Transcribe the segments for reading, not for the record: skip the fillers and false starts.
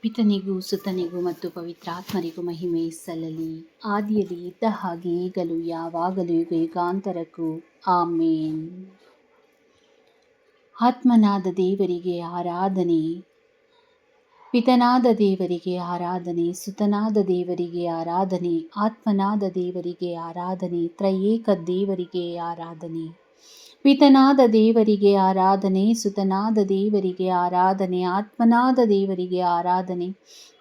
ಪಿತನಿಗೂ ಸುತನಿಗೂ ಮತ್ತು ಪವಿತ್ರಾತ್ಮರಿಗೂ ಮಹಿಮೆ ಸಲ್ಲಲಿ. ಆದಿಯಲ್ಲಿ ಇದ್ದ ಹಾಗೆ ಈಗಲೂ ಯಾವಾಗಲೂ ಯುಗ ಯುಗಾಂತರಕ್ಕೂ ಆಮೇನ್. ಆತ್ಮನಾದ ದೇವರಿಗೆ ಆರಾಧನೆ. ಪಿತನಾದ ದೇವರಿಗೆ ಆರಾಧನೆ, ಸುತನಾದ ದೇವರಿಗೆ ಆರಾಧನೆ, ಆತ್ಮನಾದ ದೇವರಿಗೆ ಆರಾಧನೆ, ತ್ರಯೇಕ ದೇವರಿಗೆ ಆರಾಧನೆ. ಪಿತನಾದ ದೇವರಿಗೆ ಆರಾಧನೆ, ಸುತನಾದ ದೇವರಿಗೆ ಆರಾಧನೆ, ಆತ್ಮನಾದ ದೇವರಿಗೆ ಆರಾಧನೆ,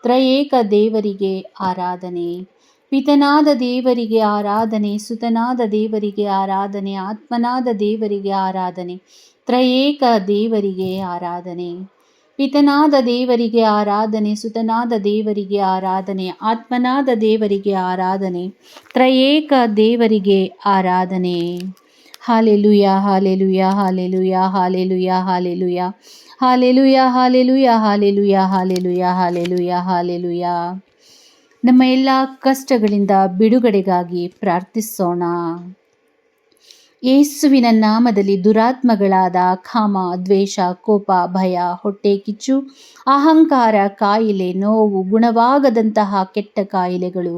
ತ್ರಯೇಕ ದೇವರಿಗೆ ಆರಾಧನೆ. ಪಿತನಾದ ದೇವರಿಗೆ ಆರಾಧನೆ, ಸುತನಾದ ದೇವರಿಗೆ ಆರಾಧನೆ, ಆತ್ಮನಾದ ದೇವರಿಗೆ ಆರಾಧನೆ, ತ್ರಯೇಕ ದೇವರಿಗೆ ಆರಾಧನೆ. ಪಿತನಾದ ದೇವರಿಗೆ ಆರಾಧನೆ, ಸುತನಾದ ದೇವರಿಗೆ ಆರಾಧನೆ, ಆತ್ಮನಾದ ದೇವರಿಗೆ ಆರಾಧನೆ, ತ್ರಯೇಕ ದೇವರಿಗೆ ಆರಾಧನೆ. Hallelujah hallelujah hallelujah hallelujah hallelujah hallelujah hallelujah hallelujah hallelujah hallelujah hallelujah. ನಮ್ಮ ಎಲ್ಲ ಕಷ್ಟಗಳಿಂದ ಬಿಡುಗಡೆಗಾಗಿ ಪ್ರಾರ್ಥಿಸೋಣ. ಯೇಸುವಿನ ನಾಮದಲ್ಲಿ ದುರಾತ್ಮಗಳಾದ ಕಾಮ, ದ್ವೇಷ, ಕೋಪ, ಭಯ, ಹೊಟ್ಟೆ ಕಿಚ್ಚು, ಅಹಂಕಾರ, ಕಾಯಿಲೆ, ನೋವು, ಗುಣವಾಗದಂತಹ ಕೆಟ್ಟ ಕಾಯಿಲೆಗಳು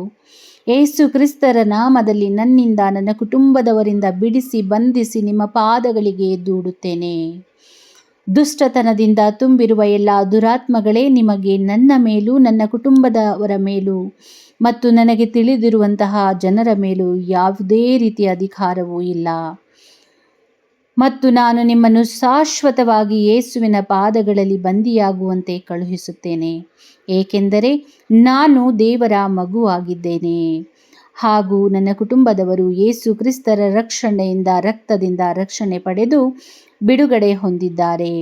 ಯೇಸು ಕ್ರಿಸ್ತರ ನಾಮದಲ್ಲಿ ನನ್ನಿಂದ ನನ್ನ ಕುಟುಂಬದವರಿಂದ ಬಿಡಿಸಿ ಬಂಧಿಸಿ ನಿಮ್ಮ ಪಾದಗಳಿಗೆ ದೂಡುತ್ತೇನೆ. ದುಷ್ಟತನದಿಂದ ತುಂಬಿರುವ ಎಲ್ಲ ದುರಾತ್ಮಗಳೇ, ನಿಮಗೆ ನನ್ನ ಮೇಲೂ ನನ್ನ ಕುಟುಂಬದವರ ಮೇಲೂ ಮತ್ತು ನನಗೆ ತಿಳಿದಿರುವಂತಹ ಜನರ ಮೇಲೂ ಯಾವುದೇ ರೀತಿಯ ಅಧಿಕಾರವೂ ಇಲ್ಲ. ಮತ್ತು ನಾನು ನಿಮ್ಮನ್ನು ಶಾಶ್ವತವಾಗಿ ಯೇಸುವಿನ ಪಾದಗಳಲ್ಲಿ ಬಂದಿಯಾಗುವಂತೆ ಕಳುಹಿಸುತ್ತೇನೆ, ಏಕೆಂದರೆ ನಾನು ದೇವರ ಮಗುವಾಗಿದ್ದೇನೆ ಹಾಗೂ ನನ್ನ ಕುಟುಂಬದವರು ಯೇಸು ಕ್ರಿಸ್ತರ ರಕ್ತದಿಂದ ರಕ್ಷಣೆ ಪಡೆದು ಬಿಡುಗಡೆ ಹೊಂದಿದ್ದಾರೆ.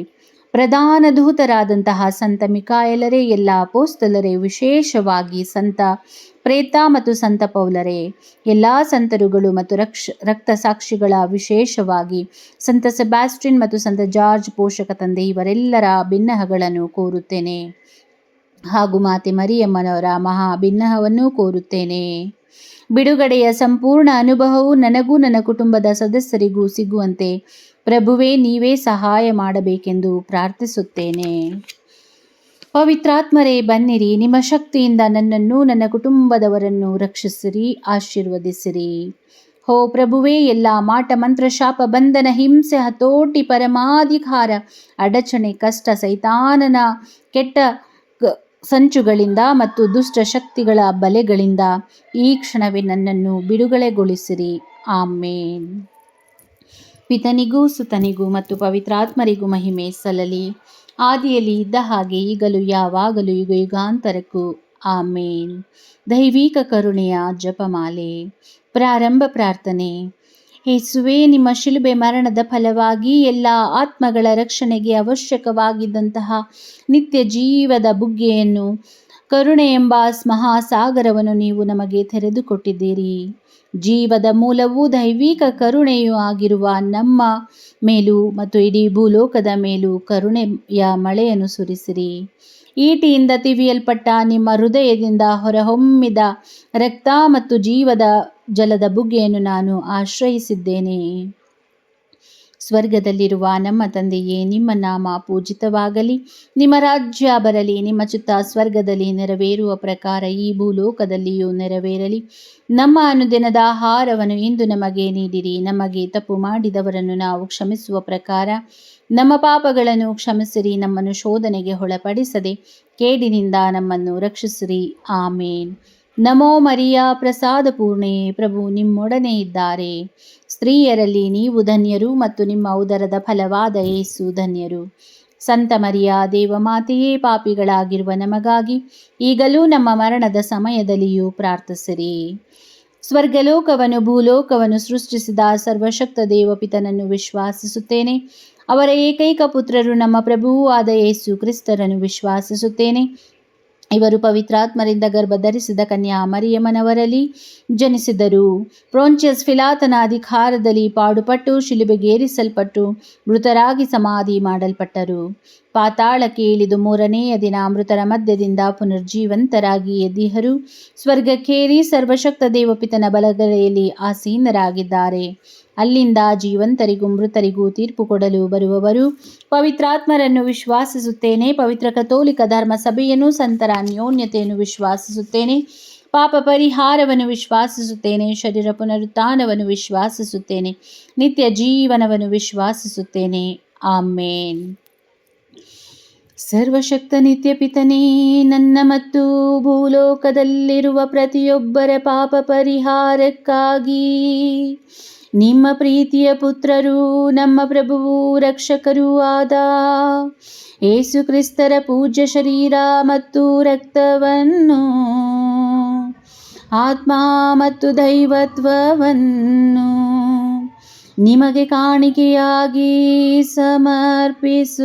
ಪ್ರಧಾನ ದೂತರಾದಂತಹ ಸಂತ ಮಿಕಾಯಲರೇ, ಎಲ್ಲ ಅಪೊಸ್ತಲರೇ, ವಿಶೇಷವಾಗಿ ಸಂತ ಪ್ರೇತ ಮತ್ತು ಸಂತ ಪೌಲರೇ, ಎಲ್ಲ ಸಂತರುಗಳು ಮತ್ತು ರಕ್ತ ಸಾಕ್ಷಿಗಳ, ವಿಶೇಷವಾಗಿ ಸಂತ ಸೆಬಾಸ್ಟಿನ್ ಮತ್ತು ಸಂತ ಜಾರ್ಜ್ ಪೋಷಕ ತಂದೆ, ಇವರೆಲ್ಲರ ಭಿನ್ನಹಗಳನ್ನು ಕೋರುತ್ತೇನೆ ಹಾಗೂ ಮಾತೆ ಮರಿಯಮ್ಮನವರ ಮಹಾ ಭಿನ್ನಹವನ್ನು ಕೋರುತ್ತೇನೆ. ಬಿಡುಗಡೆಯ ಸಂಪೂರ್ಣ ಅನುಭವವು ನನಗೂ ನನ್ನ ಕುಟುಂಬದ ಸದಸ್ಯರಿಗೂ ಸಿಗುವಂತೆ ಪ್ರಭುವೇ ನೀವೇ ಸಹಾಯ ಮಾಡಬೇಕೆಂದು ಪ್ರಾರ್ಥಿಸುತ್ತೇನೆ. ಪವಿತ್ರಾತ್ಮರೇ, ಬನ್ನಿರಿ, ನಿಮ್ಮ ಶಕ್ತಿಯಿಂದ ನನ್ನನ್ನು ನನ್ನ ಕುಟುಂಬದವರನ್ನು ರಕ್ಷಿಸಿರಿ, ಆಶೀರ್ವದಿಸಿರಿ. ಹೋ ಪ್ರಭುವೇ, ಎಲ್ಲ ಮಾಟ ಮಂತ್ರ, ಶಾಪ, ಬಂಧನ, ಹಿಂಸೆ, ಹತೋಟಿ, ಪರಮಾಧಿಕಾರ, ಅಡಚಣೆ, ಕಷ್ಟ, ಸೈತಾನನ ಕೆಟ್ಟ ಸಂಚುಗಳಿಂದ ಮತ್ತು ದುಷ್ಟ ಶಕ್ತಿಗಳ ಬಲೆಗಳಿಂದ ಈ ಕ್ಷಣವೇ ನನ್ನನ್ನು ಬಿಡುಗಡೆಗೊಳಿಸಿರಿ. ಆಮೇನ್. ಪಿತನಿಗೂ ಸುತನಿಗೂ ಮತ್ತು ಪವಿತ್ರಾತ್ಮರಿಗೂ ಮಹಿಮೆ ಸಲ್ಲಲಿ. ಆದಿಯಲ್ಲಿ ಇದ್ದ ಹಾಗೆ ಈಗಲೂ ಯಾವಾಗಲೂ ಯುಗ ಯುಗಾಂತರಕ್ಕೂ ಆಮೇನ್. ದೈವಿಕ ಕರುಣೆಯ ಜಪಮಾಲೆ. ಪ್ರಾರಂಭ ಪ್ರಾರ್ಥನೆ. ಯೇಸುವೇ, ನಿಮ್ಮ ಶಿಲುಬೆ ಮರಣದ ಫಲವಾಗಿ ಎಲ್ಲ ಆತ್ಮಗಳ ರಕ್ಷಣೆಗೆ ಅವಶ್ಯಕವಾಗಿದ್ದಂತಹ ನಿತ್ಯ ಜೀವದ ಬುಗ್ಗೆಯನ್ನು, ಕರುಣೆ ಎಂಬ ಮಹಾಸಾಗರವನ್ನು ನೀವು ನಮಗೆ ತೆರೆದುಕೊಟ್ಟಿದ್ದೀರಿ. ಜೀವದ ಮೂಲವೂ ದೈವಿಕ ಕರುಣೆಯೂ ಆಗಿರುವ ನಮ್ಮ ಮೇಲೂ ಮತ್ತು ಇಡೀ ಭೂಲೋಕದ ಮೇಲೂ ಕರುಣೆಯ ಮಳೆಯನ್ನು ಸುರಿಸಿರಿ. ಈಟಿಯಿಂದ ತಿವಿಯಲ್ಪಟ್ಟ ನಿಮ್ಮ ಹೃದಯದಿಂದ ಹೊರಹೊಮ್ಮಿದ ರಕ್ತ ಮತ್ತು ಜೀವದ ಜಲದ ಬುಗ್ಗೆಯನ್ನು ನಾನು ಆಶ್ರಯಿಸಿದ್ದೇನೆ. ಸ್ವರ್ಗದಲ್ಲಿರುವ ನಮ್ಮ ತಂದೆಯೇ, ನಿಮ್ಮ ನಾಮ ಪೂಜಿತವಾಗಲಿ, ನಿಮ್ಮ ರಾಜ್ಯ ಬರಲಿ, ನಿಮ್ಮ ಚಿತ್ತ ಸ್ವರ್ಗದಲ್ಲಿ ನೆರವೇರುವ ಪ್ರಕಾರ ಈ ಭೂಲೋಕದಲ್ಲಿಯೂ ನೆರವೇರಲಿ. ನಮ್ಮ ಅನುದಿನದ ಆಹಾರವನ್ನು ಇಂದು ನಮಗೆ ನೀಡಿರಿ. ನಮಗೆ ತಪ್ಪು ಮಾಡಿದವರನ್ನು ನಾವು ಕ್ಷಮಿಸುವ ಪ್ರಕಾರ ನಮ್ಮ ಪಾಪಗಳನ್ನು ಕ್ಷಮಿಸಿರಿ. ನಮ್ಮನ್ನು ಶೋಧನೆಗೆ ಒಳಪಡಿಸದೆ ಕೇಡಿನಿಂದ ನಮ್ಮನ್ನು ರಕ್ಷಿಸಿರಿ. ಆಮೇನ್. ನಮೋ ಮರಿಯ, ಪ್ರಸಾದ ಪೂರ್ಣೆ, ಪ್ರಭು ನಿಮ್ಮೊಡನೆ ಇದ್ದಾರೆ. ಸ್ತ್ರೀಯರಲ್ಲಿ ನೀವು ಧನ್ಯರು ಮತ್ತು ನಿಮ್ಮ ಉದರದ ಫಲವಾದ ಯೇಸು ಧನ್ಯರು. ಸಂತ ಮರಿಯ, ದೇವಮಾತೆಯೇ, ಪಾಪಿಗಳಾಗಿರುವ ನಮಗಾಗಿ ಈಗಲೂ ನಮ್ಮ ಮರಣದ ಸಮಯದಲ್ಲಿಯೂ ಪ್ರಾರ್ಥಿಸಿರಿ. ಸ್ವರ್ಗಲೋಕವನ್ನು ಭೂಲೋಕವನ್ನು ಸೃಷ್ಟಿಸಿದ ಸರ್ವಶಕ್ತ ದೇವಪಿತನನ್ನು ವಿಶ್ವಾಸಿಸುತ್ತೇನೆ. ಅವರ ಏಕೈಕ ಪುತ್ರರು ನಮ್ಮ ಪ್ರಭುವೂ ಆದ ಯೇಸು ಕ್ರಿಸ್ತರನ್ನು ವಿಶ್ವಾಸಿಸುತ್ತೇನೆ. ಇವರು ಪವಿತ್ರಾತ್ಮರಿಂದ ಗರ್ಭಧರಿಸಿದ ಕನ್ಯಾ ಮರಿಯಮ್ಮನವರಲ್ಲಿ ಜನಿಸಿದರು. ಪ್ರೊಂಚಿಯಸ್ ಪಿಲಾತನ ಅಧಿಕಾರದಲ್ಲಿ ಪಾಡುಪಟ್ಟು ಶಿಲುಬೆಗೇರಿಸಲ್ಪಟ್ಟು ಮೃತರಾಗಿ ಸಮಾಧಿ ಮಾಡಲ್ಪಟ್ಟರು. ಪಾತಾಳಕ್ಕೆ ಇಳಿದು ಮೂರನೆಯ ದಿನ ಮೃತರ ಮಧ್ಯದಿಂದ ಪುನರ್ಜೀವಂತರಾಗಿ ಎದ್ದಿಹರು. ಸ್ವರ್ಗಕ್ಕೇರಿ ಸರ್ವಶಕ್ತ ದೇವಪಿತನ ಬಲಗಡೆಯಲ್ಲಿ ಆಸೀನರಾಗಿದ್ದಾರೆ. ಅಲ್ಲಿಂದ ಜೀವಂತರಿಗೂ ಮೃತರಿಗೂ ತೀರ್ಪು ಕೊಡಲು ಬರುವವರು. ಪವಿತ್ರಾತ್ಮರನ್ನು ವಿಶ್ವಾಸಿಸುತ್ತೇನೆ. ಪವಿತ್ರ ಕಥೋಲಿಕ ಧರ್ಮ ಸಭೆಯನ್ನು, ಸಂತರ ಅನ್ಯೋನ್ಯತೆಯನ್ನು ವಿಶ್ವಾಸಿಸುತ್ತೇನೆ. ಪಾಪ ಪರಿಹಾರವನ್ನು ವಿಶ್ವಾಸಿಸುತ್ತೇನೆ. ಶರೀರ ಪುನರುತ್ಥಾನವನ್ನು ವಿಶ್ವಾಸಿಸುತ್ತೇನೆ. ನಿತ್ಯ ಜೀವನವನ್ನು ವಿಶ್ವಾಸಿಸುತ್ತೇನೆ. ಆಮೇನ್. ಸರ್ವಶಕ್ತ ನಿತ್ಯ ಪಿತನೇ, ನನ್ನ ಮತ್ತು ಭೂಲೋಕದಲ್ಲಿರುವ ಪ್ರತಿಯೊಬ್ಬರ ಪಾಪ ಪರಿಹಾರಕ್ಕಾಗಿ ನಿಮ್ಮ ಪ್ರೀತಿಯ ಪುತ್ರರು, ನಮ್ಮ ಪ್ರಭುವು ರಕ್ಷಕರೂ ಆದ ಯೇಸು ಕ್ರಿಸ್ತರ ಪೂಜ್ಯ ಶರೀರ ಮತ್ತು ರಕ್ತವನ್ನು, ಆತ್ಮ ಮತ್ತು ದೈವತ್ವವನ್ನು ನಿಮಗೆ ಕಾಣಿಕೆಯಾಗಿ ಸಮರ್ಪಿಸುತ್ತೇವೆ.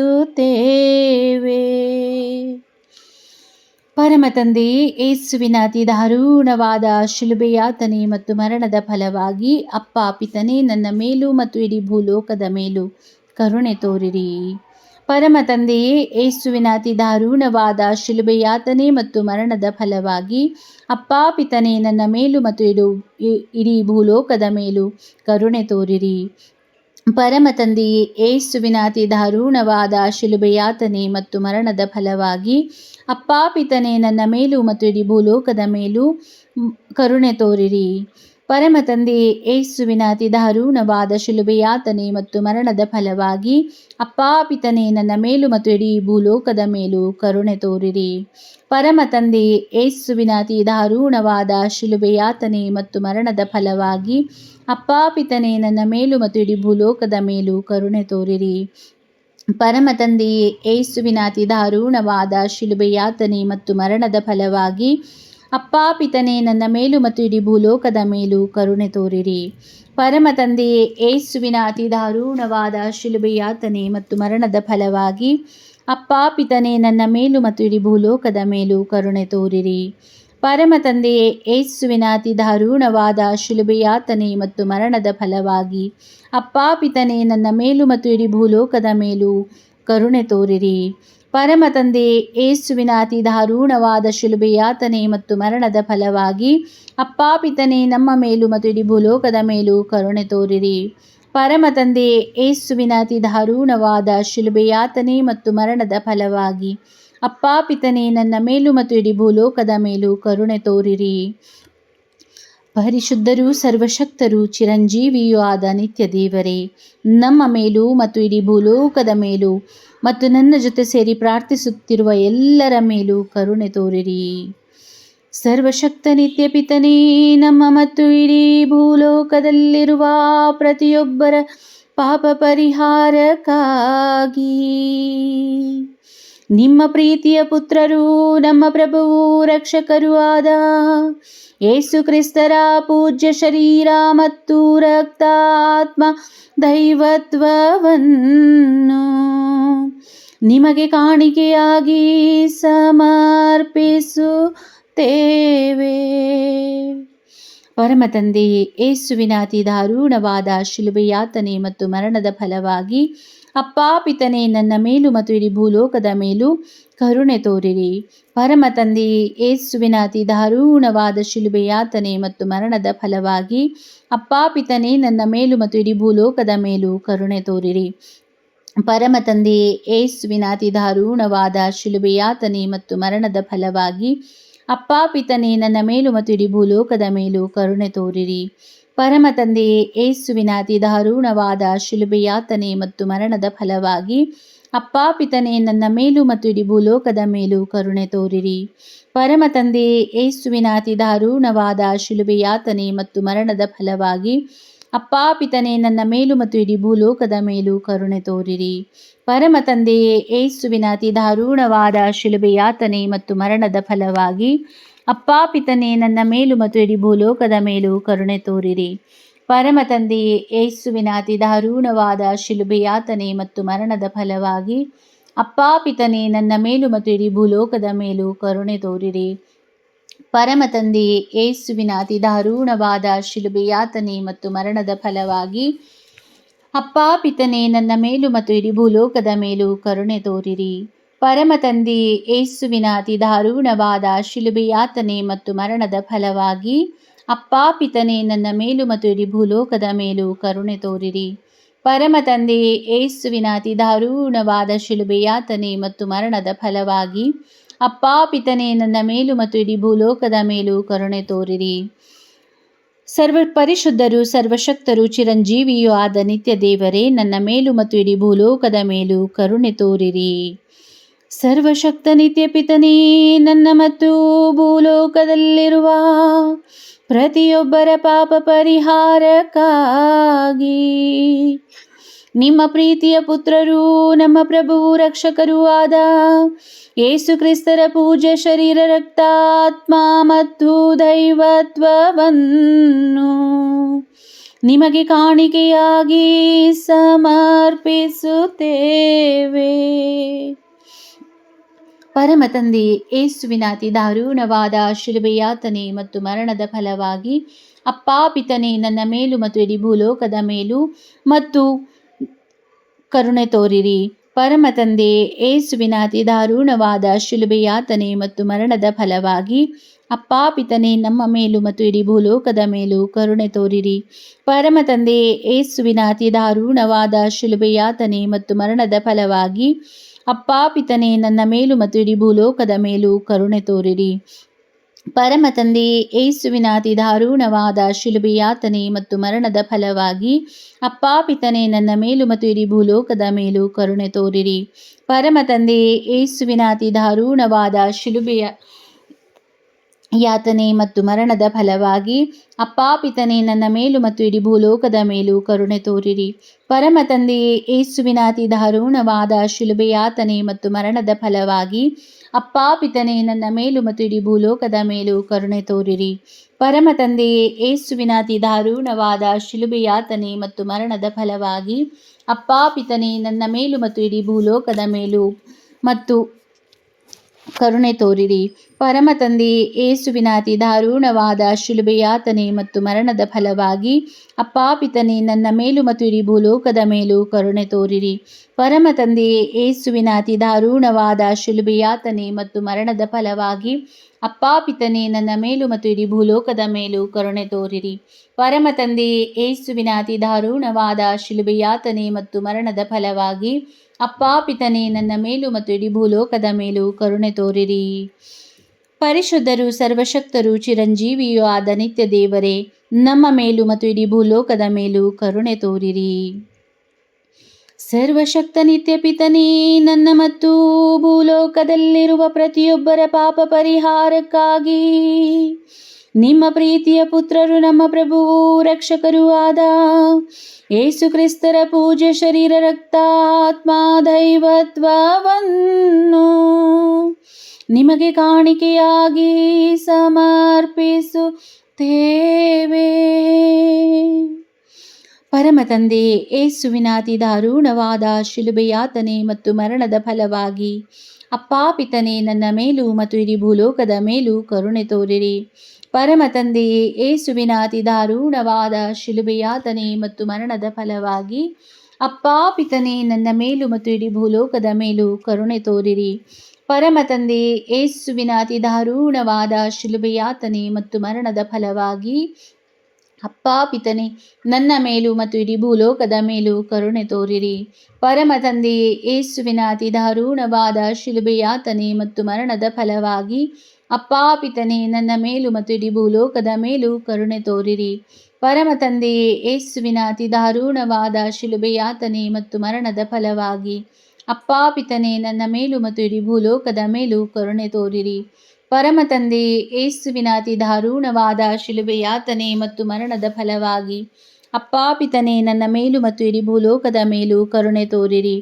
ಪರಮ ತಂದೆ, ಯೇಸುವಿನ ಅತಿ ದಾರುಣವಾದ ಶಿಲುಬೆಯಾತನೆ ಮತ್ತು ಮರಣದ ಫಲವಾಗಿ ಅಪ್ಪ ಪಿತನೇ, ನನ್ನ ಮೇಲೂ ಮತ್ತು ಇಡೀ ಭೂಲೋಕದ ಮೇಲೂ ಕರುಣೆ ತೋರಿರಿ. ಪರಮ ತಂದೆಯೇ, ಯೇಸುವಿನ ಅತಿ ದಾರುಣವಾದ ಶಿಲುಬೆಯಾತನೆ ಮತ್ತು ಮರಣದ ಫಲವಾಗಿ ಅಪ್ಪ ಪಿತನೇ, ನನ್ನ ಮೇಲೂ ಮತ್ತು ಇಡೀ ಭೂಲೋಕದ ಮೇಲೂ ಕರುಣೆ ತೋರಿರಿ. ಪರಮ ತಂದೆಯೇ, ಯೇಸುವಿನ ಅತಿ ದಾರುಣವಾದ ಶಿಲುಬೆಯಾತನೆ ಮತ್ತು ಮರಣದ ಫಲವಾಗಿ ಅಪ್ಪ ಪಿತನೇ, ನನ್ನ ಮೇಲೂ ಮತ್ತು ಇಡೀ ಭೂಲೋಕದ ಮೇಲೂ ಕರುಣೆ ತೋರಿರಿ. ಪರಮ ತಂದೆಯೇ, ಯೇಸುವಿನ ಅತಿ ದಾರುಣವಾದ ಶಿಲುಬೆಯಾತನೆ ಮತ್ತು ಮರಣದ ಫಲವಾಗಿ ಅಪ್ಪ ಪಿತನೇ, ನನ್ನ ಮೇಲೂ ಮತ್ತು ಇಡೀ ಭೂಲೋಕದ ಮೇಲೂ ಕರುಣೆ ತೋರಿರಿ. ಪರಮ ತಂದೆಯೇ, ಯೇಸುವಿನ ಅತಿ ದಾರುಣವಾದ ಶಿಲುಬೆಯಾತನೆ ಮತ್ತು ಮರಣದ ಫಲವಾಗಿ ಅಪ್ಪ ಪಿತನೇ, ನನ್ನ ಮೇಲೂ ಮತ್ತು ಇಡೀ ಭೂಲೋಕದ ಮೇಲೂ ಕರುಣೆ ತೋರಿರಿ. ಪರಮ ತಂದೆಯೇ, ಯೇಸುವಿನ ಅತಿ ದಾರುಣವಾದ ಶಿಲುಬೆಯಾತನೆ ಮತ್ತು ಮರಣದ ಫಲವಾಗಿ ಅಪ್ಪ ಪಿತನೇ, ನನ್ನ ಮೇಲೂ ಮತ್ತು ಇಡೀ ಭೂಲೋಕದ ಮೇಲೂ ಕರುಣೆ ತೋರಿರಿ. ಪರಮ ತಂದೆಯೇ, ಯೇಸುವಿನ ಅತಿ ದಾರುಣವಾದ ಶಿಲುಬೆಯಾತನೆ ಮತ್ತು ಮರಣದ ಫಲವಾಗಿ ಅಪ್ಪ ಪಿತನೇ, ನನ್ನ ಮೇಲೂ ಮತ್ತು ಇಡೀ ಭೂಲೋಕದ ಮೇಲೂ ಕರುಣೆ ತೋರಿರಿ. ಪರಮ ತಂದೆಯೇ, ಯೇಸುವಿನ ಅತಿ ದಾರುಣವಾದ ಶಿಲುಬೆಯಾತನೆ ಮತ್ತು ಮರಣದ ಫಲವಾಗಿ ಅಪ್ಪ ಪಿತನೇ, ನನ್ನ ಮೇಲೂ ಮತ್ತು ಇಡೀ ಭೂಲೋಕದ ಮೇಲೂ ಕರುಣೆ ತೋರಿರಿ. ಪರಮ ತಂದೆಯೇ, ಯೇಸುವಿನ ಅತಿ ದಾರುಣವಾದ ಶಿಲುಬೆಯಾತನೆ ಮತ್ತು ಮರಣದ ಫಲವಾಗಿ ಅಪ್ಪ ಪಿತನೇ, ನಮ್ಮ ಮೇಲೂ ಮತ್ತು ಇಡೀ ಭೂಲೋಕದ ಮೇಲೂ ಕರುಣೆ ತೋರಿರಿ. ಪರಮ ತಂದೆಯೇ, ಯೇಸುವಿನ ಅತಿ ದಾರುಣವಾದ ಶಿಲುಬೆಯಾತನೆ ಮತ್ತು ಮರಣದ ಫಲವಾಗಿ ಅಪ್ಪ ಪಿತನೇ, ನನ್ನ ಮೇಲೂ ಮತ್ತು ಇಡೀ ಭೂಲೋಕದ ಮೇಲೂ ಕರುಣೆ ತೋರಿರಿ. ಪರಿಶುದ್ಧರೂ ಸರ್ವಶಕ್ತರೂ ಚಿರಂಜೀವಿಯೂ ಆದ ನಿತ್ಯ ದೇವರೇ, ನಮ್ಮ ಮೇಲೂ ಮತ್ತು ಇಡೀ ಭೂಲೋಕದ ಮೇಲೂ ಮತ್ತು ನನ್ನ ಜೊತೆ ಸೇರಿ ಪ್ರಾರ್ಥಿಸುತ್ತಿರುವ ಎಲ್ಲರ ಮೇಲೂ ಕರುಣೆ ತೋರಿರಿ. ಸರ್ವಶಕ್ತ ನಿತ್ಯ ಪಿತನೇ, ನಮ್ಮ ಮತ್ತು ಇಡೀ ಭೂಲೋಕದಲ್ಲಿರುವ ಪ್ರತಿಯೊಬ್ಬರ ಪಾಪ ಪರಿಹಾರಕ್ಕಾಗಿ ನಿಮ್ಮ ಪ್ರೀತಿಯ ಪುತ್ರರು, ನಮ್ಮ ಪ್ರಭುವು ರಕ್ಷಕರೂ ಆದ ಯೇಸು ಕ್ರಿಸ್ತರ ಪೂಜ್ಯ ಶರೀರ ಮತ್ತು ರಕ್ತಾತ್ಮ ದೈವತ್ವವನ್ನು ನಿಮಗೆ ಕಾಣಿಕೆಯಾಗಿ ಸಮರ್ಪಿಸುತ್ತೇವೆ. ಪರಮ ತಂದೆಯೇ, ಯೇಸುವಿನ ಅತಿ ದಾರುಣವಾದ ಶಿಲುಬೆಯಾತನೆ ಮತ್ತು ಮರಣದ ಫಲವಾಗಿ ಅಪ್ಪ ಪಿತನೇ, ನನ್ನ ಮೇಲೂ ಮತ್ತು ಇಡೀ ಭೂಲೋಕದ ಮೇಲೂ ಕರುಣೆ ತೋರಿರಿ. ಪರಮ ತಂದೆಯೇ, ಯೇಸುವಿನ ಅತಿ ದಾರುಣವಾದ ಶಿಲುಬೆಯಾತನೆ ಮತ್ತು ಮರಣದ ಫಲವಾಗಿ ಅಪ್ಪ ಪಿತನೇ, ನನ್ನ ಮೇಲೂ ಮತ್ತು ಇಡೀ ಭೂಲೋಕದ ಮೇಲೂ ಕರುಣೆ ತೋರಿರಿ. ಪರಮ ತಂದೆಯೇ, ಯೇಸುವಿನ ಅತಿ ದಾರುಣವಾದ ಶಿಲುಬೆಯಾತನೆ ಮತ್ತು ಮರಣದ ಫಲವಾಗಿ ಅಪ್ಪ ಪಿತನೇ, ನನ್ನ ಮೇಲೂ ಮತ್ತು ಇಡೀ ಭೂಲೋಕದ ಮೇಲೂ ಕರುಣೆ ತೋರಿರಿ. ಪರಮ ತಂದೆಯೇ, ಯೇಸುವಿನ ಅತಿ ದಾರುಣವಾದ ಶಿಲುಬೆಯಾತನೆ ಮತ್ತು ಮರಣದ ಫಲವಾಗಿ ಅಪ್ಪ ಪಿತನೇ, ನನ್ನ ಮೇಲೂ ಮತ್ತು ಇಡೀ ಭೂಲೋಕದ ಮೇಲೂ ಕರುಣೆ ತೋರಿರಿ. ಪರಮ ತಂದೆಯೇ, ಯೇಸುವಿನ ಅತಿ ದಾರುಣವಾದ ಶಿಲುಬೆಯಾತನೆ ಮತ್ತು ಮರಣದ ಫಲವಾಗಿ ಅಪ್ಪ ಪಿತನೇ, ನನ್ನ ಮೇಲೂ ಮತ್ತು ಇಡೀ ಭೂಲೋಕದ ಮೇಲೂ ಕರುಣೆ ತೋರಿರಿ. ಪರಮ ತಂದೆಯೇ, ಯೇಸುವಿನ ಅತಿ ದಾರುಣವಾದ ಶಿಲುಬೆಯಾತನೆ ಮತ್ತು ಮರಣದ ಫಲವಾಗಿ ಅಪ್ಪ ಪಿತನೇ, ನನ್ನ ಮೇಲೂ ಮತ್ತು ಇಡೀ ಭೂಲೋಕದ ಮೇಲೂ ಕರುಣೆ ತೋರಿರಿ. ಪರಮ ತಂದೆಯೇ, ಯೇಸುವಿನ ಅತಿ ದಾರುಣವಾದ ಶಿಲುಬೆಯಾತನೆ ಮತ್ತು ಮರಣದ ಫಲವಾಗಿ ಅಪ್ಪ ಪಿತನೇ, ನನ್ನ ಮೇಲೂ ಮತ್ತು ಇಡೀ ಭೂಲೋಕದ ಮೇಲೂ ಕರುಣೆ ತೋರಿರಿ. ಪರಮ ತಂದೆಯೇ, ಯೇಸುವಿನ ಅತಿ ದಾರುಣವಾದ ಶಿಲುಬೆಯಾತನೆ ಮತ್ತು ಮರಣದ ಫಲವಾಗಿ ಅಪ್ಪ ಪಿತನೇ, ನನ್ನ ಮೇಲೂ ಮತ್ತು ಇಡೀ ಭೂಲೋಕದ ಮೇಲೂ ಕರುಣೆ ತೋರಿರಿ. ಪರಮ ತಂದೆ ಯೇಸುವಿನ ಅತಿ ದಾರುಣವಾದ ಶಿಲುಬೆಯಾತನೆ ಮತ್ತು ಮರಣದ ಫಲವಾಗಿ ಅಪ್ಪ ಪಿತನೇ, ನನ್ನ ಮೇಲೂ ಮತ್ತು ಇಡೀ ಭೂಲೋಕದ ಮೇಲೂ ಕರುಣೆ ತೋರಿರಿ. ಪರಮ ತಂದೆ ಯೇಸುವಿನ ಅತಿ ದಾರುಣವಾದ ಶಿಲುಬೆಯಾತನೆ ಮತ್ತು ಮರಣದ ಫಲವಾಗಿ ಅಪ್ಪ ಪಿತನೇ, ನನ್ನ ಮೇಲೂ ಮತ್ತು ಇಡೀ ಭೂಲೋಕದ ಮೇಲೂ ಕರುಣೆ ತೋರಿರಿ. ಸರ್ವ ಪರಿಶುದ್ಧರು, ಸರ್ವಶಕ್ತರು, ಚಿರಂಜೀವಿಯೂ ಆದ ನಿತ್ಯ ದೇವರೇ, ನನ್ನ ಮೇಲೂ ಮತ್ತು ಇಡೀ ಭೂಲೋಕದ ಮೇಲೂ ಕರುಣೆ ತೋರಿರಿ. ಸರ್ವಶಕ್ತ ನಿತ್ಯ ಪಿತನೇ, ನನ್ನ ಮತ್ತು ಭೂಲೋಕದಲ್ಲಿರುವ ಪ್ರತಿಯೊಬ್ಬರ ಪಾಪ ಪರಿಹಾರಕ್ಕಾಗಿ ನಿಮ್ಮ ಪ್ರೀತಿಯ ಪುತ್ರರೂ ನಮ್ಮ ಪ್ರಭುವು ರಕ್ಷಕರೂ ಆದ ಯೇಸು ಕ್ರಿಸ್ತರ ಪೂಜ್ಯ ಶರೀರ, ರಕ್ತ, ಆತ್ಮ ಮತ್ತು ದೈವತ್ವವನ್ನು ನಿಮಗೆ ಕಾಣಿಕೆಯಾಗಿ ಸಮರ್ಪಿಸುತ್ತೇವೆ. ಪರಮ ತಂದೆ ಯೇಸುವಿನ ಅತಿ ದಾರುಣವಾದ ಶಿಲುಬೆಯಾತನೆ ಮತ್ತು ಮರಣದ ಫಲವಾಗಿ ಅಪ್ಪ ಪಿತನೇ, ನನ್ನ ಮೇಲೂ ಮತ್ತು ಇಡೀ ಭೂಲೋಕದ ಮೇಲೂ ಮತ್ತು ಕರುಣೆ ತೋರಿರಿ. ಪರಮ ತಂದೆ ಯೇಸುವಿನ ಅತಿ ದಾರುಣವಾದ ಶಿಲುಬೆಯಾತನೆ ಮತ್ತು ಮರಣದ ಫಲವಾಗಿ ಅಪ್ಪ ಪಿತನೇ, ನಮ್ಮ ಮೇಲೂ ಮತ್ತು ಇಡೀ ಭೂಲೋಕದ ಮೇಲೂ ಕರುಣೆ ತೋರಿರಿ. ಪರಮ ತಂದೆ ಯೇಸುವಿನ ಅತಿ ದಾರುಣವಾದ ಶಿಲುಬೆಯಾತನೆ ಮತ್ತು ಮರಣದ ಫಲವಾಗಿ ಅಪ್ಪ ಪಿತನೇ, ನನ್ನ ಮೇಲೂ ಮತ್ತು ಇಡೀ ಭೂಲೋಕದ ಮೇಲೂ ಕರುಣೆ ತೋರಿರಿ. ಪರಮ ತಂದೆ ಯೇಸುವಿನ ಅತಿ ದಾರುಣವಾದ ಶಿಲುಬೆಯಾತನೆ ಮತ್ತು ಮರಣದ ಫಲವಾಗಿ ಅಪ್ಪ ಪಿತನೇ, ನನ್ನ ಮೇಲೂ ಮತ್ತು ಇಡೀ ಭೂಲೋಕದ ಮೇಲೂ ಕರುಣೆ ತೋರಿರಿ. ಪರಮ ತಂದೆ ಯೇಸುವಿನ ಅತಿ ದಾರುಣವಾದ ಶಿಲುಬೆಯ ಯಾತನೆ ಮತ್ತು ಮರಣದ ಫಲವಾಗಿ ಅಪ್ಪ ಪಿತನೇ, ನನ್ನ ಮೇಲೂ ಮತ್ತು ಇಡೀ ಭೂಲೋಕದ ಮೇಲೂ ಕರುಣೆ ತೋರಿರಿ. ಪರಮ ತಂದೆ ಯೇಸುವಿನ ಅತಿ ದಾರುಣವಾದ ಶಿಲುಬೆಯಾತನೆ ಮತ್ತು ಮರಣದ ಫಲವಾಗಿ ಅಪ್ಪ ಪಿತನೇ, ನನ್ನ ಮೇಲೂ ಮತ್ತು ಇಡೀ ಭೂಲೋಕದ ಮೇಲೂ ಕರುಣೆ ತೋರಿರಿ. ಪರಮ ತಂದೆ ಯೇಸುವಿನ ಅತಿ ದಾರುಣವಾದ ಶಿಲುಬೆಯಾತನೆ ಮತ್ತು ಮರಣದ ಫಲವಾಗಿ ಅಪ್ಪ ಪಿತನೇ, ನನ್ನ ಮೇಲೂ ಮತ್ತು ಇಡೀ ಭೂಲೋಕದ ಮೇಲೂ ಮತ್ತು ಕರುಣೆ ತೋರಿರಿ. ಪರಮ ತಂದೆ ಯೇಸುವಿನ ಅತಿ ದಾರುಣವಾದ ಶಿಲುಬೆಯಾತನೆ ಮತ್ತು ಮರಣದ ಫಲವಾಗಿ ಅಪ್ಪ ಪಿತನೇ, ನನ್ನ ಮೇಲೂ ಮತ್ತು ಇಡೀ ಭೂಲೋಕದ ಮೇಲೂ ಕರುಣೆ ತೋರಿರಿ. ಪರಮ ತಂದೆ ಯೇಸುವಿನ ಅತಿ ದಾರುಣವಾದ ಶಿಲುಬೆಯಾತನೆ ಮತ್ತು ಮರಣದ ಫಲವಾಗಿ ಅಪ್ಪ ಪಿತನೇ, ನನ್ನ ಮೇಲೂ ಮತ್ತು ಇಡೀ ಭೂಲೋಕದ ಮೇಲೂ ಕರುಣೆ ತೋರಿರಿ. ಪರಮ ತಂದೆ ಯೇಸುವಿನ ಅತಿ ದಾರುಣವಾದ ಶಿಲುಬೆಯಾತನೆ ಮತ್ತು ಮರಣದ ಫಲವಾಗಿ ಅಪ್ಪ ಪಿತನೇ, ನನ್ನ ಮೇಲೂ ಮತ್ತು ಇಡೀ ಭೂಲೋಕದ ಮೇಲೂ ಕರುಣೆ ತೋರಿರಿ. ಪರಿಶುದ್ಧರು, ಸರ್ವಶಕ್ತರು, ಚಿರಂಜೀವಿಯೂ ಆದ ನಿತ್ಯ ದೇವರೇ, ನಮ್ಮ ಮೇಲೂ ಮತ್ತು ಇಡೀ ಭೂಲೋಕದ ಮೇಲೂ ಕರುಣೆ ತೋರಿರಿ. ಸರ್ವಶಕ್ತ ನಿತ್ಯ ಪಿತನೇ, ನನ್ನ ಮತ್ತು ಭೂಲೋಕದಲ್ಲಿರುವ ಪ್ರತಿಯೊಬ್ಬರ ಪಾಪ ಪರಿಹಾರಕ್ಕಾಗಿ ನಿಮ್ಮ ಪ್ರೀತಿಯ ಪುತ್ರರು, ನಮ್ಮ ಪ್ರಭುವು ರಕ್ಷಕರೂ ಆದ ಯೇಸು ಕ್ರಿಸ್ತರ ಪೂಜ್ಯ ಶರೀರ, ರಕ್ತ, ಆತ್ಮ, ದೈವತ್ವವನ್ನು ನಿಮಗೆ ಕಾಣಿಕೆಯಾಗಿ ಸಮರ್ಪಿಸುತ್ತೇವೆ. ಪರಮ ತಂದೆ ಯೇಸುವಿನ ಅತಿ ದಾರುಣವಾದ ಶಿಲುಬೆಯಾತನೆ ಮತ್ತು ಮರಣದ ಫಲವಾಗಿ ಅಪ್ಪ ಪಿತನೇ, ನನ್ನ ಮೇಲೂ ಮತ್ತು ಇಡೀ ಭೂಲೋಕದ ಮೇಲೂ ಕರುಣೆ ತೋರಿರಿ. ಪರಮ ತಂದೆ ಯೇಸುವಿನ ಅತಿ ದಾರುಣವಾದ ಶಿಲುಬೆಯಾತನೆ ಮತ್ತು ಮರಣದ ಫಲವಾಗಿ ಅಪ್ಪ ಪಿತನೇ, ನನ್ನ ಮೇಲೂ ಮತ್ತು ಇಡೀ ಭೂಲೋಕದ ಮೇಲೂ ಕರುಣೆ ತೋರಿರಿ. ಪರಮ ತಂದೆ ಯೇಸುವಿನ ಅತಿ ದಾರುಣವಾದ ಶಿಲುಬೆಯಾತನೆ ಮತ್ತು ಮರಣದ ಫಲವಾಗಿ ಅಪ್ಪ ಪಿತನೇ, ನನ್ನ ಮೇಲೂ ಮತ್ತು ಇಡೀ ಭೂಲೋಕದ ಮೇಲೂ ಕರುಣೆ ತೋರಿರಿ. ಪರಮ ತಂದೆ ಯೇಸುವಿನ ಅತಿ ದಾರುಣವಾದ ಶಿಲುಬೆಯಾತನೆ ಮತ್ತು ಮರಣದ ಫಲವಾಗಿ ಅಪ್ಪ ಪಿತನೇ, ನನ್ನ ಮೇಲೂ ಮತ್ತು ಇಡೀ ಭೂಲೋಕದ ಮೇಲೂ ಕರುಣೆ ತೋರಿರಿ. ಪರಮ ತಂದೆ ಯೇಸುವಿನ ಅತಿ ದಾರುಣವಾದ ಶಿಲುಬೆಯಾತನೆ ಮತ್ತು ಮರಣದ ಫಲವಾಗಿ ಅಪ್ಪ ಪಿತನೇ, ನನ್ನ ಮೇಲೂ ಮತ್ತು ಇಡೀ ಭೂಲೋಕದ ಮೇಲೂ ಕರುಣೆ ತೋರಿರಿ. ಪರಮ ತಂದೆ ಯೇಸುವಿನ ಅತಿ ದಾರುಣವಾದ ಶಿಲುಬೆಯಾತನೆ ಮತ್ತು ಮರಣದ ಫಲವಾಗಿ ಅಪ್ಪ ಪಿತನೇ, ನನ್ನ ಮೇಲೂ ಮತ್ತು ಇಡೀ ಭೂಲೋಕದ ಮೇಲೂ ಕರುಣೆ ತೋರಿರಿ.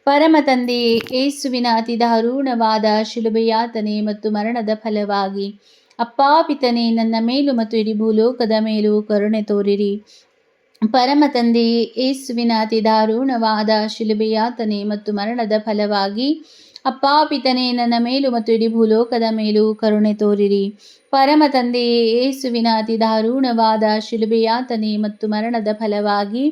ಪರಮ ತಂದೆ ಯೇಸುವಿನ ಅತಿ ದಾರುಣವಾದ ಶಿಲುಬೆಯಾತನೆ ಮತ್ತು ಮರಣದ ಫಲವಾಗಿ ಅಪ್ಪ ಪಿತನೇ, ನನ್ನ ಮೇಲೂ ಮತ್ತು ಇಡೀ ಭೂಲೋಕದ ಮೇಲೂ ಕರುಣೆ ತೋರಿರಿ. ಪರಮ ತಂದೆ ಯೇಸುವಿನ ಅತಿ ದಾರುಣವಾದ ಶಿಲುಬೆಯಾತನೆ ಮತ್ತು ಮರಣದ ಫಲವಾಗಿ ಅಪ್ಪ ಪಿತನೇ, ನನ್ನ ಮೇಲೂ ಮತ್ತು ಇಡೀ ಭೂಲೋಕದ ಮೇಲೂ ಕರುಣೆ ತೋರಿರಿ. ಪರಮ ತಂದೆ ಯೇಸುವಿನ ಅತಿ ದಾರುಣವಾದ ಶಿಲುಬೆಯಾತನೆ ಮತ್ತು ಮರಣದ ಫಲವಾಗಿ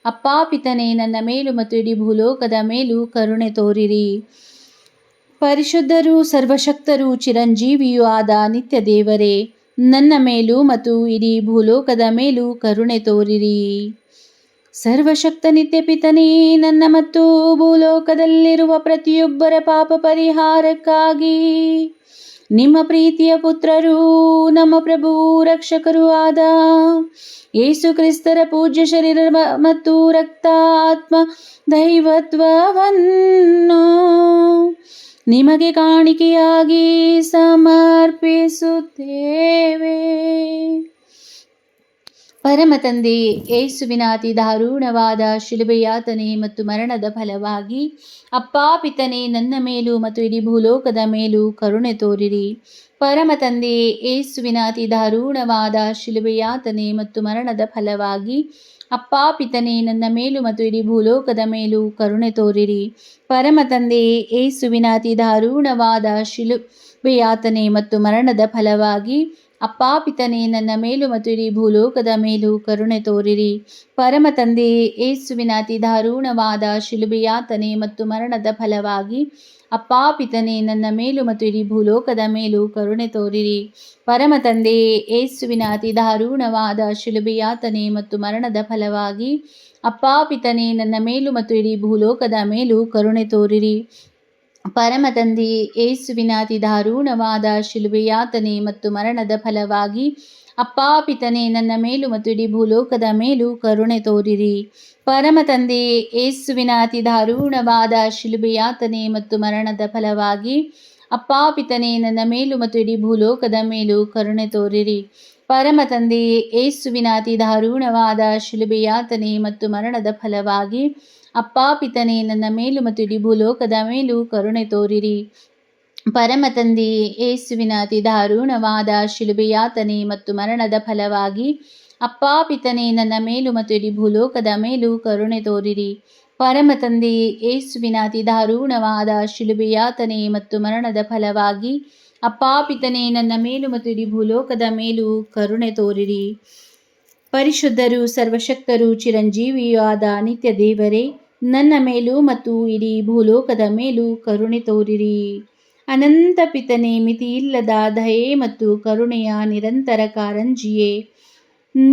ಅಪ್ಪಾ ಪಿತನೇ, ನನ್ನ ಮೇಲೂ ಮತ್ತು ಇಡೀ ಭೂಲೋಕದ ಮೇಲೂ ಕರುಣೆ ತೋರಿರಿ. ಪರಿಶುದ್ಧರೂ ಸರ್ವಶಕ್ತರೂ ಚಿರಂಜೀವಿಯೂ ಆದ ನಿತ್ಯ ದೇವರೇ, ನನ್ನ ಮೇಲೂ ಮತ್ತು ಇಡೀ ಭೂಲೋಕದ ಮೇಲೂ ಕರುಣೆ ತೋರಿರಿ. ಸರ್ವಶಕ್ತ ನಿತ್ಯ ಪಿತನೇ, ನನ್ನ ಮತ್ತು ಭೂಲೋಕದಲ್ಲಿರುವ ಪ್ರತಿಯೊಬ್ಬರ ಪಾಪ ಪರಿಹಾರಕ್ಕಾಗಿ ನಿಮ್ಮ ಪ್ರೀತಿಯ ಪುತ್ರರೂ ನಮ್ಮ ಪ್ರಭು ರಕ್ಷಕರೂ ಆದ ಯೇಸು ಕ್ರಿಸ್ತರ ಪೂಜ್ಯ ಶರೀರ ಮತ್ತು ರಕ್ತ ಆತ್ಮ ದೈವತ್ವವನ್ನು ನಿಮಗೆ ಕಾಣಿಕೆಯಾಗಿ ಸಮರ್ಪಿಸುತ್ತೇವೆ. ಪರಮ ತಂದೆ, ಯೇಸುವಿನ ಅತಿ ದಾರುಣವಾದ ಶಿಲುಬೆಯಾತನೆ ಮತ್ತು ಮರಣದ ಫಲವಾಗಿ ಅಪ್ಪಾ ಪಿತನೇ, ನನ್ನ ಮೇಲೂ ಮತ್ತು ಇಡೀ ಭೂಲೋಕದ ಮೇಲೂ ಕರುಣೆ ತೋರಿರಿ. ಪರಮ ತಂದೆ, ಯೇಸುವಿನ ಅತಿ ದಾರುಣವಾದ ಶಿಲುಬೆಯಾತನೆ ಮತ್ತು ಮರಣದ ಫಲವಾಗಿ ಅಪ್ಪಾ ಪಿತನೇ, ನನ್ನ ಮೇಲೂ ಮತ್ತು ಇಡೀ ಭೂಲೋಕದ ಮೇಲೂ ಕರುಣೆ ತೋರಿರಿ. ಪರಮ ತಂದೆ, ಯೇಸುವಿನ ಅತಿ ದಾರುಣವಾದ ಶಿಲುಬೆಯಾತನೆ ಮತ್ತು ಮರಣದ ಫಲವಾಗಿ ಅಪ್ಪಾ ಪಿತನೇ, ನನ್ನ ಮೇಲೂ ಮತ್ತು ಇಡೀ ಭೂಲೋಕದ ಮೇಲೂ ಕರುಣೆ ತೋರಿರಿ. ಪರಮ ತಂದೆ, ಯೇಸುವಿನ ಅತಿ ದಾರುಣವಾದ ಶಿಲುಬೆಯಾತನೆ ಮತ್ತು ಮರಣದ ಫಲವಾಗಿ ಅಪ್ಪಾ ಪಿತನೇ, ನನ್ನ ಮೇಲೂ ಮತ್ತು ಇಡೀ ಭೂಲೋಕದ ಮೇಲೂ ಕರುಣೆ ತೋರಿರಿ. ಪರಮ ತಂದೆ, ಯೇಸುವಿನ ಅತಿ ದಾರುಣವಾದ ಶಿಲುಬೆಯಾತನೆ ಮತ್ತು ಮರಣದ ಫಲವಾಗಿ ಅಪ್ಪಾ ಪಿತನೇ, ನನ್ನ ಮೇಲೂ ಮತ್ತು ಇಡೀ ಭೂಲೋಕದ ಮೇಲೂ ಕರುಣೆ ತೋರಿರಿ. ಪರಮ ತಂದೆ, ಯೇಸುವಿನ ಅತಿ ದಾರುಣವಾದ ಶಿಲುಬೆಯಾತನೆ ಮತ್ತು ಮರಣದ ಫಲವಾಗಿ ಅಪ್ಪಾ ಪಿತನೇ, ನನ್ನ ಮೇಲೂ ಮತ್ತು ಇಡೀ ಭೂಲೋಕದ ಮೇಲೂ ಕರುಣೆ ತೋರಿರಿ. ಪರಮ ತಂದೆ, ಯೇಸುವಿನ ಅತಿ ದಾರುಣವಾದ ಶಿಲುಬೆಯಾತನೆ ಮತ್ತು ಮರಣದ ಫಲವಾಗಿ ಅಪ್ಪಾ ಪಿತನೇ, ನನ್ನ ಮೇಲೂ ಮತ್ತು ಇಡೀ ಭೂಲೋಕದ ಮೇಲೂ ಕರುಣೆ ತೋರಿರಿ. ಪರಮ ತಂದೆ, ಯೇಸುವಿನ ಅತಿ ದಾರುಣವಾದ ಶಿಲುಬೆಯಾತನೆ ಮತ್ತು ಮರಣದ ಫಲವಾಗಿ ಅಪ್ಪಾ ಪಿತನೇ, ನನ್ನ ಮೇಲೂ ಮತ್ತು ಇಡೀ ಭೂಲೋಕದ ಮೇಲೂ ಕರುಣೆ ತೋರಿರಿ. ಪರಮ ತಂದೆ, ಯೇಸುವಿನ ಅತಿ ದಾರುಣವಾದ ಶಿಲುಬೆಯಾತನೆ ಮತ್ತು ಮರಣದ ಫಲವಾಗಿ ಅಪ್ಪಾ ಪಿತನೇ, ನನ್ನ ಮೇಲೂ ಮತ್ತು ಇಡೀ ಭೂಲೋಕದ ಮೇಲೂ ಕರುಣೆ ತೋರಿರಿ. ಪರಮ ತಂದೆ, ಯೇಸುವಿನ ಅತಿ ದಾರುಣವಾದ ಶಿಲುಬೆಯಾತನೆ ಮತ್ತು ಮರಣದ ಫಲವಾಗಿ ಅಪ್ಪಾ ಪಿತನೇ, ನನ್ನ ಮೇಲೂ ಮತ್ತು ಇಡೀ ಭೂಲೋಕದ ಮೇಲೂ ಕರುಣೆ ತೋರಿರಿ. ಪರಿಶುದ್ಧರೂ ಸರ್ವಶಕ್ತರೂ ಚಿರಂಜೀವಿಯೂ ಆದ ನಿತ್ಯ ದೇವರೇ, ನನ್ನ ಮೇಲೂ ಮತ್ತು ಇಡೀ ಭೂಲೋಕದ ಮೇಲೂ ಕರುಣೆ ತೋರಿರಿ. ಅನಂತ ಪಿತನೇ, ಮಿತಿಯಿಲ್ಲದ ದಯೆ ಮತ್ತು ಕರುಣೆಯ ನಿರಂತರ ಕಾರಂಜಿಯೇ,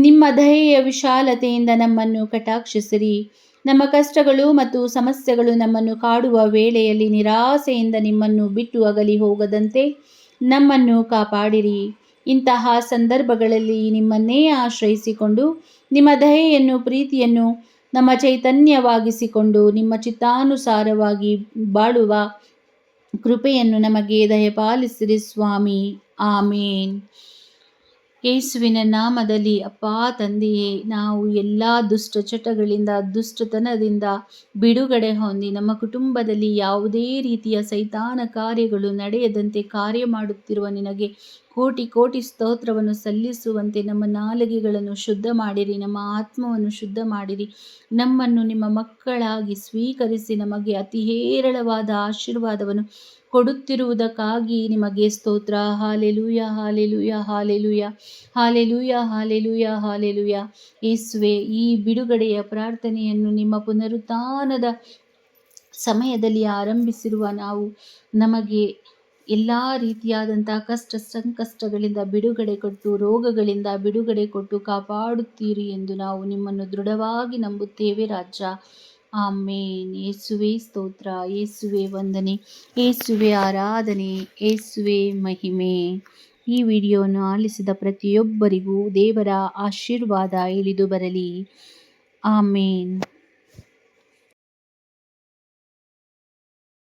ನಿಮ್ಮ ದಯೆಯ ವಿಶಾಲತೆಯಿಂದ ನಮ್ಮನ್ನು ಕಟಾಕ್ಷಿಸಿರಿ. ನಮ್ಮ ಕಷ್ಟಗಳು ಮತ್ತು ಸಮಸ್ಯೆಗಳು ನಮ್ಮನ್ನು ಕಾಡುವ ವೇಳೆಯಲ್ಲಿ ನಿರಾಸೆಯಿಂದ ನಿಮ್ಮನ್ನು ಬಿಟ್ಟು ಅಗಲಿ ಹೋಗದಂತೆ ನಮ್ಮನ್ನು ಕಾಪಾಡಿರಿ. ಇಂತಹ ಸಂದರ್ಭಗಳಲ್ಲಿ ನಿಮ್ಮನ್ನೇ ಆಶ್ರಯಿಸಿಕೊಂಡು ನಿಮ್ಮ ದಯೆಯನ್ನು ಪ್ರೀತಿಯನ್ನು ನಮ್ಮ ಚೈತನ್ಯವಾಗಿಸಿಕೊಂಡು ನಿಮ್ಮ ಚಿತ್ತಾನುಸಾರವಾಗಿ ಬಾಳುವ ಕೃಪೆಯನ್ನು ನಮಗೆ ದಯಪಾಲಿಸಿರಿ ಸ್ವಾಮಿ. ಆಮೇನ್. ಯೇಸುವಿನ ನಾಮದಲ್ಲಿ ಅಪ್ಪಾ ತಂದೆಯೇ, ನಾವು ಎಲ್ಲ ದುಷ್ಟಚಟಗಳಿಂದ ದುಷ್ಟತನದಿಂದ ಬಿಡುಗಡೆ ಹೊಂದಿ ನಮ್ಮ ಕುಟುಂಬದಲ್ಲಿ ಯಾವುದೇ ರೀತಿಯ ಸೈತಾನ ಕಾರ್ಯಗಳು ನಡೆಯದಂತೆ ಕಾರ್ಯ ಮಾಡುತ್ತಿರುವ ನಿನಗೆ ಕೋಟಿ ಕೋಟಿ ಸ್ತೋತ್ರವನ್ನು ಸಲ್ಲಿಸುವಂತೆ ನಮ್ಮ ನಾಲಿಗೆಗಳನ್ನು ಶುದ್ಧ ಮಾಡಿರಿ, ನಮ್ಮ ಆತ್ಮವನ್ನು ಶುದ್ಧ ಮಾಡಿರಿ. ನಮ್ಮನ್ನು ನಿಮ್ಮ ಮಕ್ಕಳಾಗಿ ಸ್ವೀಕರಿಸಿ ನಮಗೆ ಅತಿ ಹೇರಳವಾದ ಆಶೀರ್ವಾದವನ್ನು ಕೊಡುತ್ತಿರುವುದಕ್ಕಾಗಿ ನಿಮಗೆ ಸ್ತೋತ್ರ. Hallelujah, hallelujah, hallelujah, hallelujah, hallelujah, hallelujah. ಯೇಸುವೆ, ಈ ಬಿಡುಗಡೆಯ ಪ್ರಾರ್ಥನೆಯನ್ನು ನಿಮ್ಮ ಪುನರುತ್ಥಾನದ ಸಮಯದಲ್ಲಿ ಆರಂಭಿಸಿರುವ ನಾವು ನಮಗೆ ಎಲ್ಲ ರೀತಿಯಾದಂಥ ಕಷ್ಟ ಸಂಕಷ್ಟಗಳಿಂದ ಬಿಡುಗಡೆ ಕೊಟ್ಟು ರೋಗಗಳಿಂದ ಬಿಡುಗಡೆ ಕೊಟ್ಟು ಕಾಪಾಡುತ್ತೀರಿ ಎಂದು ನಾವು ನಿಮ್ಮನ್ನು ದೃಢವಾಗಿ ನಂಬುತ್ತೇವೆ ರಾಜ. ಆಮೇನ್. ಯೇಸುವೆ ಸ್ತೋತ್ರ, ಯೇಸುವೆ ವಂದನೆ, ಯೇಸುವೆ ಆರಾಧನೆ, ಯೇಸುವೆ ಮಹಿಮೆ. ಈ ವಿಡಿಯೋವನ್ನು ಆಲಿಸಿದ ಪ್ರತಿಯೊಬ್ಬರಿಗೂ ದೇವರ ಆಶೀರ್ವಾದ ಇಳಿದು ಬರಲಿ. ಆಮೇನ್.